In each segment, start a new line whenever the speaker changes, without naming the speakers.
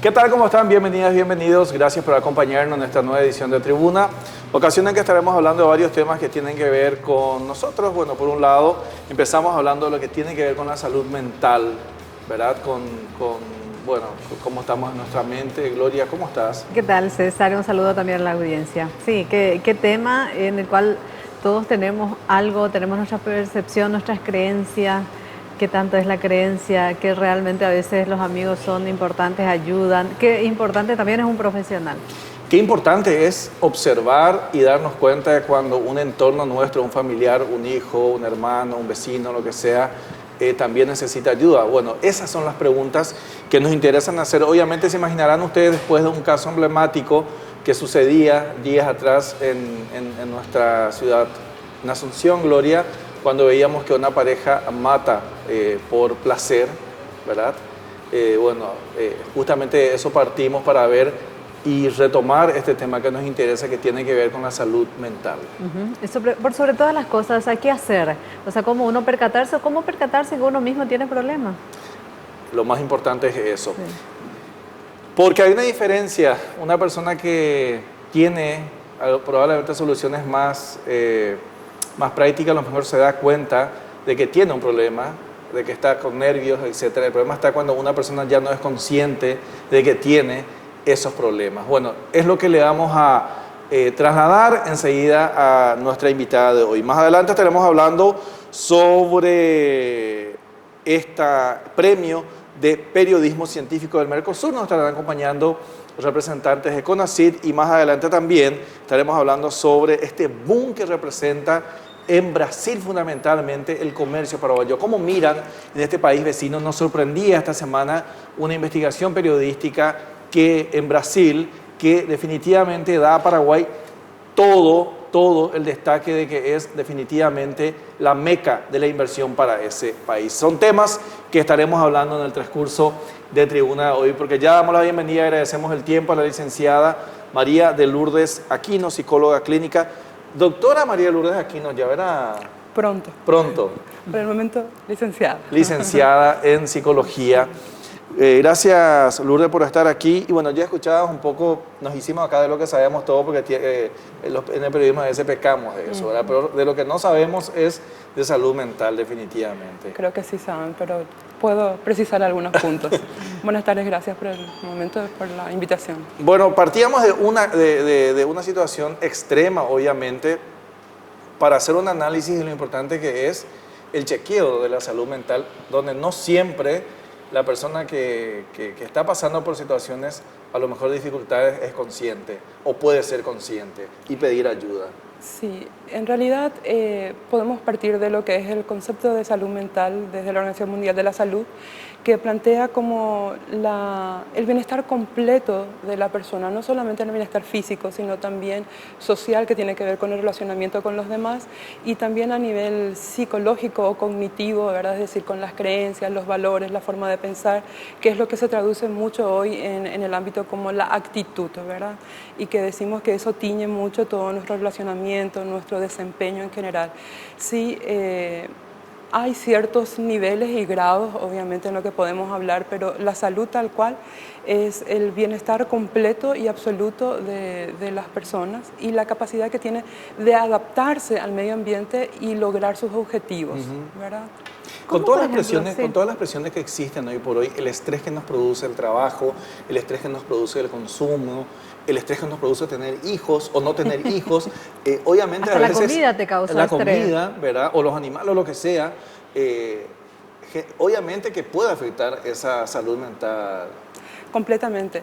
¿Qué tal? ¿Cómo están? Bienvenidas, bienvenidos. Gracias por acompañarnos en esta nueva edición de Tribuna. Ocasión en que estaremos hablando de varios temas que tienen que ver con nosotros. Bueno, por un lado, empezamos hablando de lo que tiene que ver con la salud mental, ¿verdad? Bueno, cómo estamos en nuestra mente. Gloria, ¿cómo estás?
¿Qué tal, César? Un saludo también a la audiencia. Sí, qué tema en el cual todos tenemos algo, tenemos nuestra percepción, nuestras creencias. Qué tanto es la creencia, que realmente a veces los amigos son importantes, ayudan. Qué importante también es un profesional.
Qué importante es observar y darnos cuenta de cuando un entorno nuestro, un familiar, un hijo, un hermano, un vecino, lo que sea, también necesita ayuda. Bueno, esas son las preguntas que nos interesan hacer. Obviamente se imaginarán ustedes después de un caso emblemático que sucedía días atrás en nuestra ciudad, en Asunción, Gloria, cuando veíamos que una pareja mata por placer, ¿verdad? Justamente de eso partimos para ver y retomar este tema que nos interesa, que tiene que ver con la salud mental.
Por sobre todas las cosas, ¿qué hacer? O sea, ¿cómo uno percatarse o cómo percatarse que uno mismo tiene problemas?
Lo más importante es eso.
Sí.
Porque hay una diferencia. Una persona que tiene probablemente soluciones más prácticas, a lo mejor se da cuenta de que tiene un problema, de que está con nervios, etc. El problema está cuando una persona ya no es consciente de que tiene esos problemas. Bueno, es lo que le vamos a trasladar enseguida a nuestra invitada de hoy. Más adelante estaremos hablando sobre este premio de periodismo científico del Mercosur. Nos estarán acompañando representantes de CONACYT y más adelante también estaremos hablando sobre este boom que representa en Brasil fundamentalmente el comercio paraguayo. ¿Cómo miran en este país vecino? Nos sorprendía esta semana una investigación periodística que en Brasil, que definitivamente da a Paraguay todo el destaque de que es definitivamente la meca de la inversión para ese país. Son temas que estaremos hablando en el transcurso de Tribuna hoy, porque ya damos la bienvenida y agradecemos el tiempo a la licenciada María de Lourdes Aquino, psicóloga clínica. Doctora María de Lourdes Aquino, ya verá...
Pronto. Por el momento, licenciada.
Licenciada en psicología. Gracias, Lourdes, por estar aquí. Y bueno, ya escuchábamos un poco, nos hicimos acá de lo que sabemos todo, porque en el periodismo a veces pecamos de eso, ¿verdad? Pero de lo que no sabemos es de salud mental, definitivamente.
Creo que sí saben, pero puedo precisar algunos puntos. Buenas tardes, gracias por el momento, por la invitación.
Bueno, partíamos de una situación extrema, obviamente, para hacer un análisis de lo importante que es el chequeo de la salud mental, donde no siempre la persona que está pasando por situaciones, a lo mejor dificultades, es consciente o puede ser consciente y pedir ayuda.
Sí, en realidad podemos partir de lo que es el concepto de salud mental desde la Organización Mundial de la Salud, que plantea como el bienestar completo de la persona, no solamente el bienestar físico, sino también social, que tiene que ver con el relacionamiento con los demás, y también a nivel psicológico o cognitivo, ¿verdad? Es decir, con las creencias, los valores, la forma de pensar, que es lo que se traduce mucho hoy en el ámbito como la actitud, ¿verdad? Y que decimos que eso tiñe mucho todo nuestro relacionamiento, nuestro desempeño en general. Sí, hay ciertos niveles y grados, obviamente, en lo que podemos hablar, pero la salud tal cual es el bienestar completo y absoluto de las personas y la capacidad que tiene de adaptarse al medio ambiente y lograr sus objetivos, ¿verdad?
Con todas las presiones que existen hoy por hoy, el estrés que nos produce el trabajo, el estrés que nos produce el consumo, el estrés que nos produce tener hijos o no tener hijos, obviamente
hasta
a veces...
la comida te causa
la
estrés.
comida, ¿verdad? O los animales o lo que sea, obviamente que puede afectar esa salud mental.
Completamente.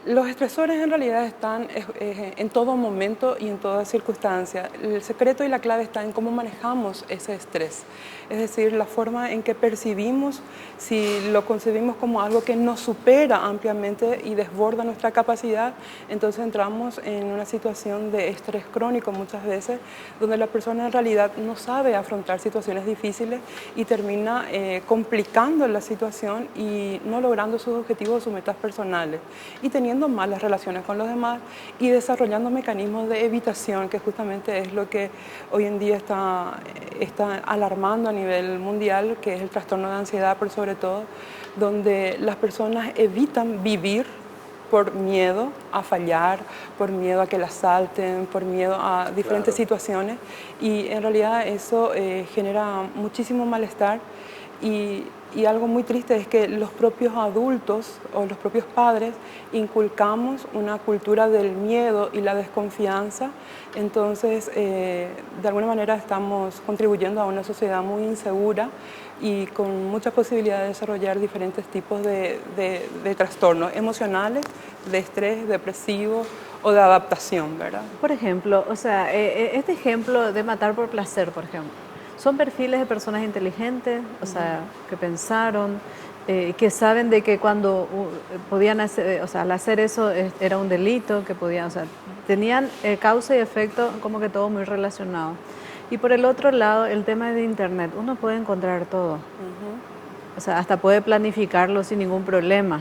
Los estresores en realidad están en todo momento y en toda circunstancia. El secreto y la clave está en cómo manejamos ese estrés. Es decir, la forma en que percibimos, si lo concebimos como algo que nos supera ampliamente y desborda nuestra capacidad, entonces entramos en una situación de estrés crónico muchas veces, donde la persona en realidad no sabe afrontar situaciones difíciles y termina complicando la situación y no logrando sus objetivos o sus metas personales y teniendo teniendo malas relaciones con los demás y desarrollando mecanismos de evitación, que justamente es lo que hoy en día está alarmando a nivel mundial, que es el trastorno de ansiedad, pero sobre todo donde las personas evitan vivir por miedo a fallar, por miedo a que la asalten, por miedo a diferentes situaciones, y en realidad eso genera muchísimo malestar. Y algo muy triste es que los propios adultos o los propios padres inculcamos una cultura del miedo y la desconfianza. Entonces, de alguna manera estamos contribuyendo a una sociedad muy insegura y con mucha posibilidad de desarrollar diferentes tipos de trastornos emocionales, de estrés, depresivo o de adaptación, ¿verdad?
Por ejemplo, o sea, este ejemplo de matar por placer, por ejemplo, son perfiles de personas inteligentes, o sea, que pensaron, que saben de que cuando podían hacer, o sea, al hacer eso era un delito, que podían, o sea, tenían causa y efecto como que todo muy relacionado. Y por el otro lado, el tema de Internet, uno puede encontrar todo, o sea, hasta puede planificarlo sin ningún problema.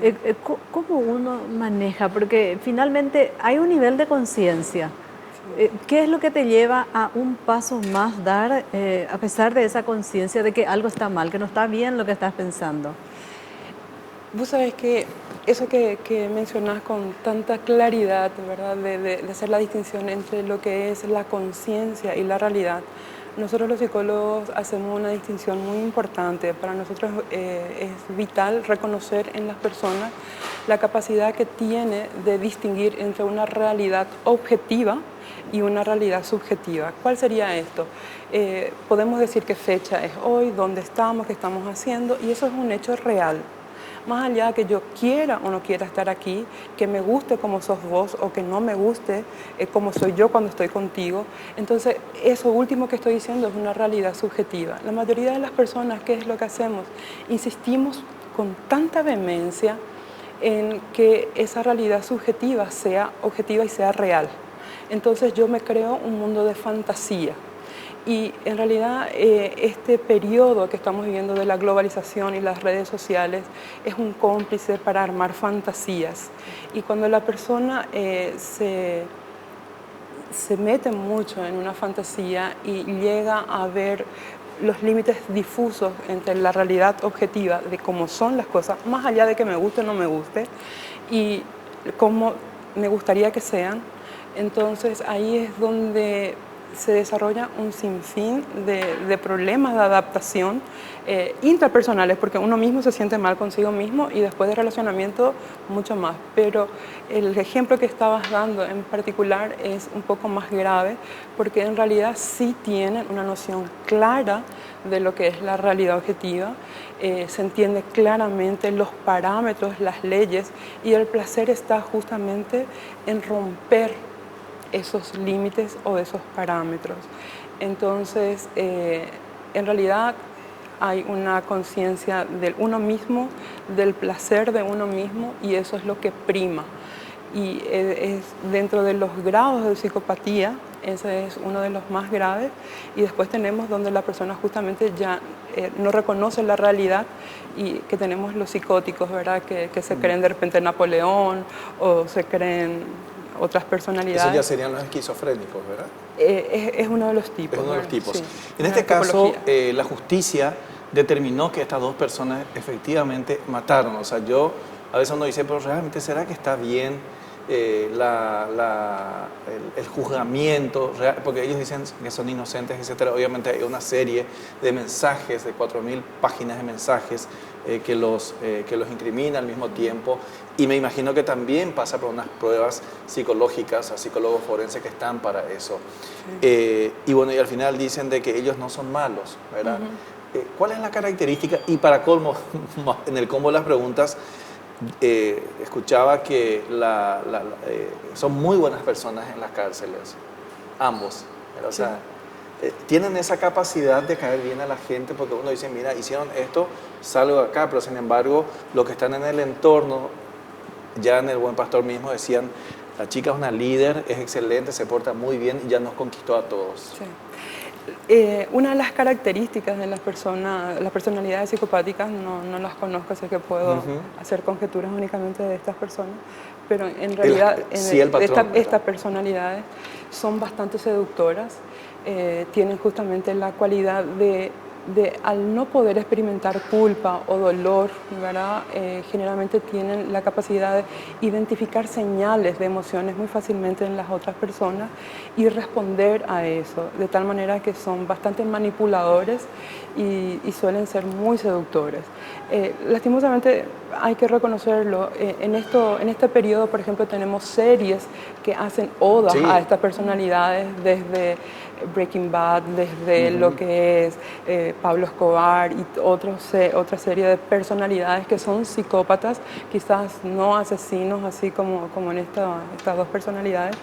Sí.
¿Cómo uno maneja? Porque finalmente hay un nivel de conciencia. ¿Qué es lo que te lleva a un paso más dar, a pesar de esa conciencia de que algo está mal, que no está bien lo que estás pensando?
Vos sabés que eso que mencionás con tanta claridad, ¿verdad? De hacer la distinción entre lo que es la conciencia y la realidad. Nosotros los psicólogos hacemos una distinción muy importante. Para nosotros es vital reconocer en las personas la capacidad que tiene de distinguir entre una realidad objetiva y una realidad subjetiva. ¿Cuál sería esto? Podemos decir qué fecha es hoy, dónde estamos, qué estamos haciendo, y eso es un hecho real. Más allá de que yo quiera o no quiera estar aquí, que me guste como sos vos o que no me guste como soy yo cuando estoy contigo, entonces eso último que estoy diciendo es una realidad subjetiva. La mayoría de las personas, ¿qué es lo que hacemos? Insistimos con tanta vehemencia en que esa realidad subjetiva sea objetiva y sea real. Entonces yo me creo un mundo de fantasía. Y en realidad este periodo que estamos viviendo de la globalización y las redes sociales es un cómplice para armar fantasías. Y cuando la persona se mete mucho en una fantasía y llega a ver los límites difusos entre la realidad objetiva de cómo son las cosas, más allá de que me guste o no me guste, y cómo me gustaría que sean, entonces ahí es donde se desarrolla un sinfín de problemas de adaptación intrapersonales, porque uno mismo se siente mal consigo mismo y después de relacionamiento mucho más. Pero el ejemplo que estabas dando en particular es un poco más grave, porque en realidad sí tienen una noción clara de lo que es la realidad objetiva, se entiende claramente los parámetros, las leyes, y el placer está justamente en romper esos límites o esos parámetros. Entonces, en realidad hay una conciencia del uno mismo, del placer de uno mismo, y eso es lo que prima. Y es dentro de los grados de psicopatía, ese es uno de los más graves, y después tenemos donde la persona justamente ya no reconoce la realidad, y que tenemos los psicóticos, ¿verdad? Que se creen de repente Napoleón o se creen otras personalidades.
Eso ya serían los esquizofrénicos, ¿verdad?
Es uno de los tipos.
Es uno de los tipos.
Sí,
en este caso, la justicia determinó que estas dos personas efectivamente mataron. O sea, a veces uno dice, pero realmente, ¿será que está bien el juzgamiento? Porque ellos dicen que son inocentes, etc. Obviamente hay una serie de mensajes, de 4.000 páginas de mensajes que los incrimina al mismo tiempo. Y me imagino que también pasa por unas pruebas psicológicas, a psicólogos forenses que están para eso. Sí. Y bueno, y al final dicen de que ellos no son malos, ¿verdad? ¿Cuál es la característica? Y para colmo, en el combo de las preguntas, escuchaba que son muy buenas personas en las cárceles, ambos. O sea, tienen esa capacidad de caer bien a la gente, porque uno dice, mira, hicieron esto, salgo de acá, pero sin embargo, los que están en el entorno, ya en El Buen Pastor mismo decían, la chica es una líder, es excelente, se porta muy bien y ya nos conquistó a todos.
Sí. Una de las características de las personalidades psicopáticas, no las conozco, así que puedo hacer conjeturas únicamente de estas personas, pero en realidad estas personalidades son bastante seductoras, tienen justamente la cualidad de al no poder experimentar culpa o dolor, ¿verdad? Generalmente tienen la capacidad de identificar señales de emociones muy fácilmente en las otras personas y responder a eso, de tal manera que son bastante manipuladores y suelen ser muy seductores. Lastimosamente hay que reconocerlo, en este periodo, por ejemplo, tenemos series que hacen odas a estas personalidades, desde Breaking Bad, desde lo que es Pablo Escobar y otra serie de personalidades que son psicópatas, quizás no asesinos, así como en estas dos personalidades,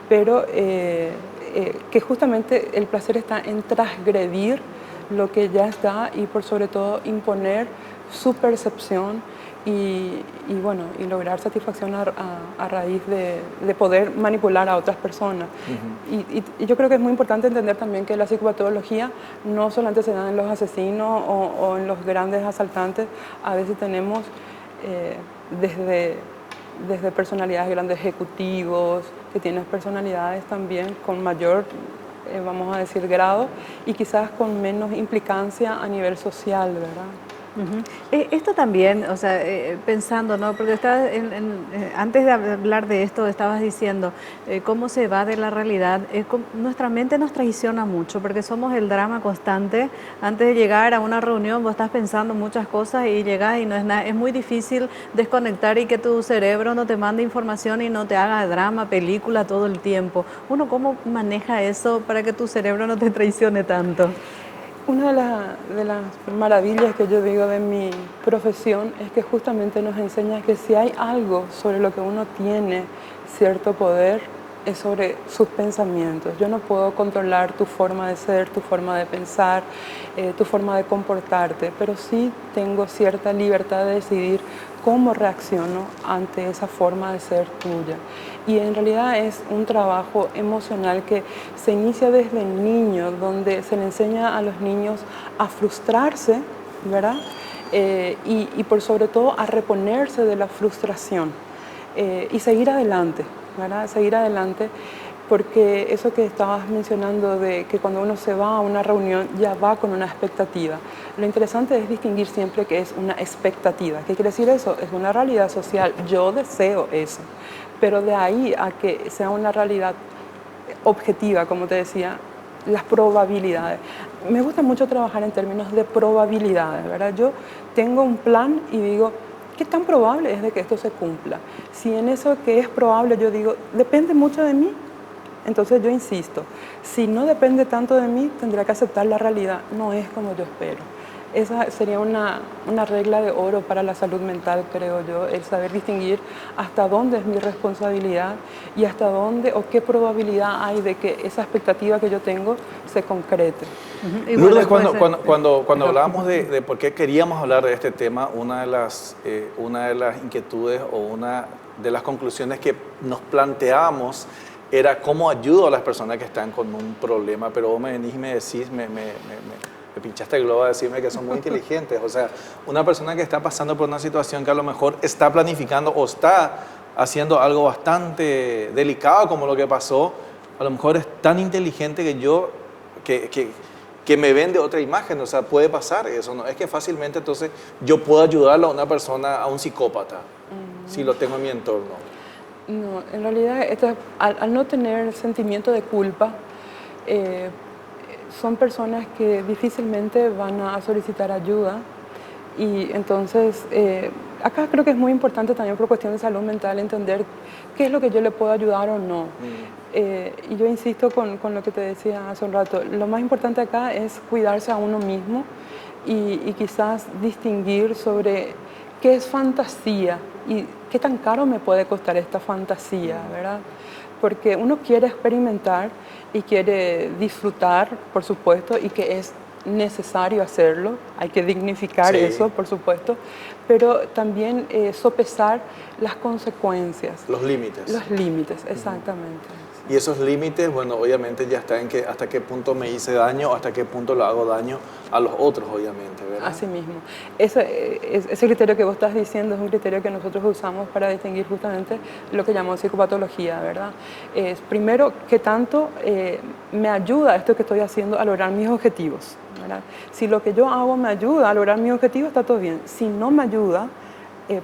pero que justamente el placer está en transgredir lo que ya está y por sobre todo imponer su percepción y lograr satisfacción a raíz de poder manipular a otras personas. Y yo creo que es muy importante entender también que la psicopatología no solamente se da en los asesinos o en los grandes asaltantes, a veces tenemos desde personalidades grandes ejecutivos, que tienen personalidades también con mayor, vamos a decir, grado y quizás con menos implicancia a nivel social, ¿verdad?
Esto también, o sea, pensando, ¿no? Porque antes de hablar de esto, estabas diciendo cómo se va de la realidad. Nuestra mente nos traiciona mucho porque somos el drama constante. Antes de llegar a una reunión, vos estás pensando muchas cosas y llegás y no es nada. Es muy difícil desconectar y que tu cerebro no te mande información y no te haga drama, película todo el tiempo. Uno, ¿cómo maneja eso para que tu cerebro no te traicione tanto?
Una de las maravillas que yo digo de mi profesión es que justamente nos enseña que si hay algo sobre lo que uno tiene cierto poder, es sobre sus pensamientos. Yo no puedo controlar tu forma de ser, tu forma de pensar, tu forma de comportarte, pero sí tengo cierta libertad de decidir cómo reacciono ante esa forma de ser tuya. Y en realidad es un trabajo emocional que se inicia desde niño, donde se le enseña a los niños a frustrarse, ¿verdad? Y por sobre todo a reponerse de la frustración y seguir adelante, ¿verdad? Seguir adelante, porque eso que estabas mencionando de que cuando uno se va a una reunión ya va con una expectativa. Lo interesante es distinguir siempre que es una expectativa. ¿Qué quiere decir eso? Es una realidad social. Yo deseo eso, pero de ahí a que sea una realidad objetiva, como te decía, las probabilidades. Me gusta mucho trabajar en términos de probabilidades, ¿verdad? Yo tengo un plan y digo, ¿qué tan probable es de que esto se cumpla? Si en eso que es probable yo digo, depende mucho de mí, entonces yo insisto, si no depende tanto de mí, tendré que aceptar la realidad, no es como yo espero. Esa sería una regla de oro para la salud mental, creo yo, el saber distinguir hasta dónde es mi responsabilidad y hasta dónde o qué probabilidad hay de que esa expectativa que yo tengo se concrete.
Lourdes, cuando hablábamos de por qué queríamos hablar de este tema, una de las inquietudes o una de las conclusiones que nos planteábamos era cómo ayudo a las personas que están con un problema, pero vos me venís y me decís, me pinchaste el globo a decirme que son muy inteligentes. O sea, una persona que está pasando por una situación que a lo mejor está planificando o está haciendo algo bastante delicado como lo que pasó, a lo mejor es tan inteligente que me vende otra imagen. O sea, puede pasar eso, ¿no? Es que fácilmente entonces yo puedo ayudarlo a una persona, a un psicópata, si lo tengo en mi entorno.
No, en realidad al no tener sentimiento de culpa, son personas que difícilmente van a solicitar ayuda y entonces acá creo que es muy importante también por cuestión de salud mental entender qué es lo que yo le puedo ayudar o no. Y yo insisto con lo que te decía hace un rato, lo más importante acá es cuidarse a uno mismo y quizás distinguir sobre qué es fantasía y qué tan caro me puede costar esta fantasía, ¿verdad? Porque uno quiere experimentar y quiere disfrutar, por supuesto, y que es necesario hacerlo, hay que dignificar eso, por supuesto, pero también sopesar las consecuencias.
Los límites.
Los límites, exactamente. Sí.
Y esos límites, bueno, obviamente ya está en que hasta qué punto me hice daño, hasta qué punto le hago daño a los otros, obviamente, ¿verdad?
Así mismo. Ese criterio que vos estás diciendo es un criterio que nosotros usamos para distinguir justamente lo que llamamos psicopatología, ¿verdad? Es primero, qué tanto me ayuda esto que estoy haciendo a lograr mis objetivos, ¿verdad? Si lo que yo hago me ayuda a lograr mis objetivos, está todo bien. Si no me ayuda,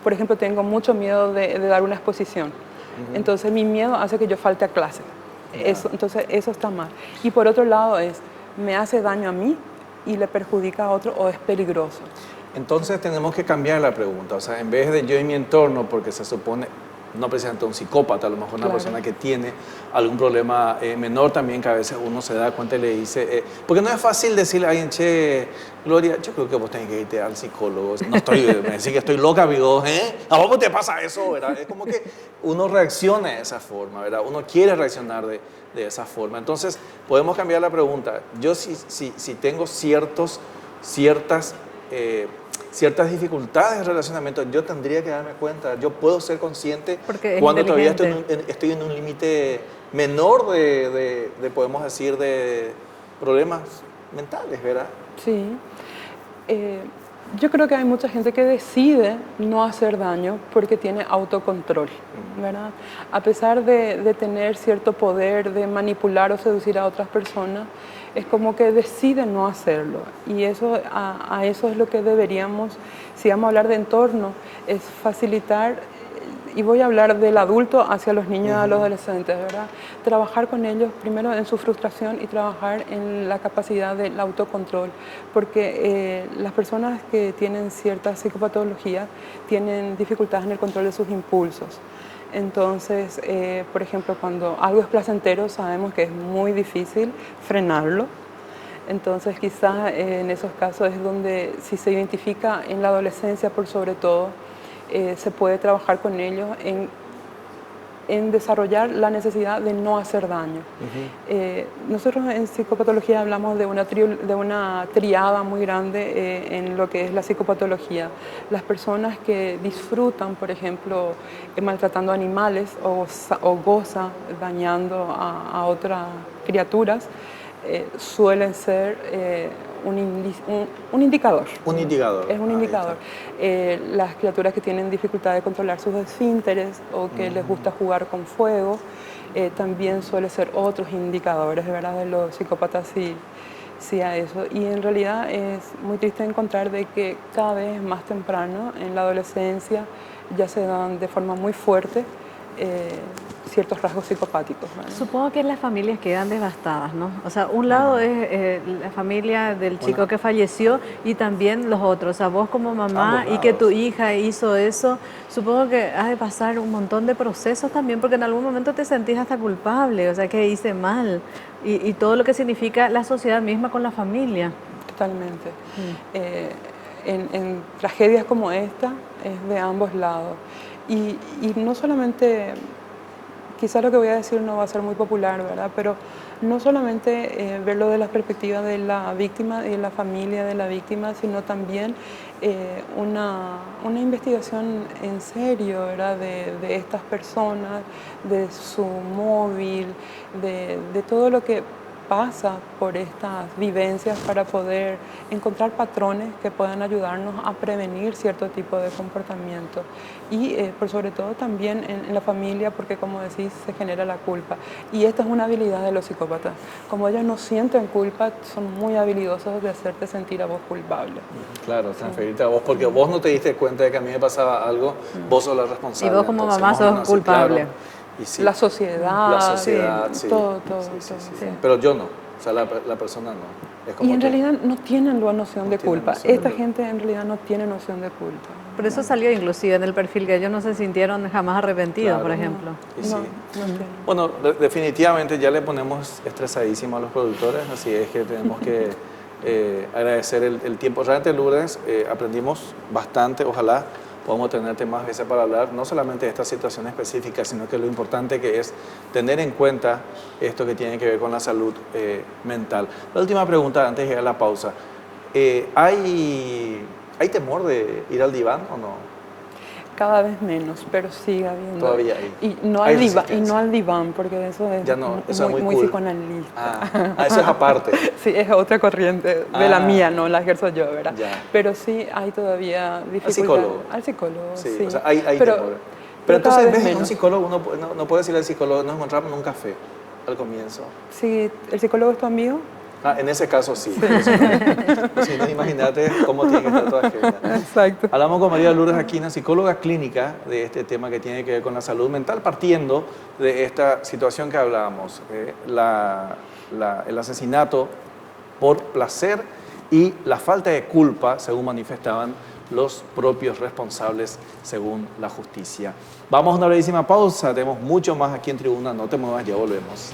por ejemplo, tengo mucho miedo de dar una exposición. Entonces mi miedo hace que yo falte a clase. Entonces eso está mal. Y por otro lado me hace daño a mí y le perjudica a otro o es peligroso.
Entonces tenemos que cambiar la pregunta, o sea, en vez de yo y mi entorno, porque se supone, no precisamente un psicópata, a lo mejor una persona que tiene algún problema menor también, que a veces uno se da cuenta y le dice, porque no es fácil decirle a alguien, che, Gloria, yo creo que vos tenés que irte al psicólogo, no estoy, me decís que estoy loca, amigo, ¿a vos te pasa eso, verdad? Es como que uno reacciona de esa forma, ¿verdad? Uno quiere reaccionar de esa forma. Entonces, podemos cambiar la pregunta. Yo si tengo ciertas dificultades de relacionamiento, yo tendría que darme cuenta, yo puedo ser consciente cuando todavía estoy en un límite menor podemos decir, de problemas mentales, ¿verdad?
Sí. Yo creo que hay mucha gente que decide no hacer daño porque tiene autocontrol, ¿verdad? A pesar de tener cierto poder de manipular o seducir a otras personas, es como que decide no hacerlo. Y eso, a eso es lo que deberíamos, si vamos a hablar de entorno, es facilitar, y voy a hablar del adulto hacia los niños y a los adolescentes, ¿verdad? Trabajar con ellos primero en su frustración y trabajar en la capacidad del autocontrol, porque las personas que tienen cierta psicopatología tienen dificultades en el control de sus impulsos. Entonces, por ejemplo, cuando algo es placentero, sabemos que es muy difícil frenarlo. Entonces, quizás en esos casos es donde, si se identifica en la adolescencia por sobre todo, se puede trabajar con ellos en desarrollar la necesidad de no hacer daño. Nosotros en psicopatología hablamos de una triada muy grande en lo que es la psicopatología. Las personas que disfrutan, por ejemplo, maltratando animales o gozan dañando a otras criaturas, suelen ser un indicador.
Un indicador.
Es un indicador. Las criaturas que tienen dificultad de controlar sus esfínteres o que les gusta jugar con fuego, también suele ser otros indicadores, ¿verdad? De los psicópatas sí a eso. Y en realidad es muy triste encontrar de que cada vez más temprano, en la adolescencia, ya se dan de forma muy fuerte ciertos rasgos psicopáticos, ¿verdad?
Supongo que las familias quedan devastadas, ¿no? O sea, un lado es la familia del chico que falleció y también los otros. O sea, vos como mamá y que tu hija hizo eso, supongo que has de pasar un montón de procesos también, porque en algún momento te sentís hasta culpable, o sea, que hice mal. Y todo lo que significa la sociedad misma con la familia.
Totalmente. En tragedias como esta es de ambos lados. Y no solamente, quizás lo que voy a decir no va a ser muy popular, ¿verdad? Pero no solamente verlo de la perspectiva de la víctima y de la familia de la víctima, sino también una investigación en serio, ¿verdad? De estas personas, de su móvil, de todo lo que pasa por estas vivencias para poder encontrar patrones que puedan ayudarnos a prevenir cierto tipo de comportamiento y por sobre todo también en la familia, porque como decís se genera la culpa y esta es una habilidad de los psicópatas. Como ellos no sienten culpa, son muy habilidosos de hacerte sentir a vos culpable.
Claro, transferirte a vos, porque vos no te diste cuenta de que a mí me pasaba algo, vos sos la responsable.
Y vos como mamá sos culpable.
Claro.
Sí. La sociedad,
sí.
Todo.
Sí. Pero yo no, o sea, la persona no. Es como
y en realidad no tienen la noción de culpa. Esta gente en realidad no tiene noción de culpa.
Por eso salió inclusive en el perfil que ellos no se sintieron jamás arrepentidos, por ejemplo.
No, bueno, definitivamente ya le ponemos estresadísimo a los productores, así es que tenemos que agradecer el tiempo. Realmente, Lourdes, aprendimos bastante, ojalá podamos tenerte más veces para hablar, no solamente de esta situación específica, sino que lo importante que es tener en cuenta esto que tiene que ver con la salud mental. La última pregunta, antes de llegar a la pausa. ¿Hay temor de ir al diván o no?
Cada vez menos, pero sigue habiendo.
Todavía hay.
Y no,
Hay
al diván, y
resistencia.
no al diván, porque eso es,
Ya no, eso es muy
muy
cool.
psicoanalista.
Eso es aparte.
Sí, es otra corriente de la mía, no la ejerzo yo, ¿verdad?
Ya.
Pero sí hay todavía dificultad.
psicólogo.
Al psicólogo,
Sí,
sí.
o sea, hay
pero,
temor. Pero
pero
entonces,
cada
en
vez
vez de un
menos.
psicólogo, uno no puede decirle al psicólogo, nos encontramos en un café al comienzo.
Sí, ¿el psicólogo es tu amigo?
En ese caso sí. Si no, imagínate cómo tiene que estar toda gente.
Exacto.
Hablamos con María Lourdes Aquina, psicóloga clínica, de este tema que tiene que ver con la salud mental, partiendo de esta situación que hablábamos, el asesinato por placer y la falta de culpa, según manifestaban los propios responsables, según la justicia. Vamos a una brevísima pausa, tenemos mucho más aquí en Tribuna, no te muevas, ya volvemos.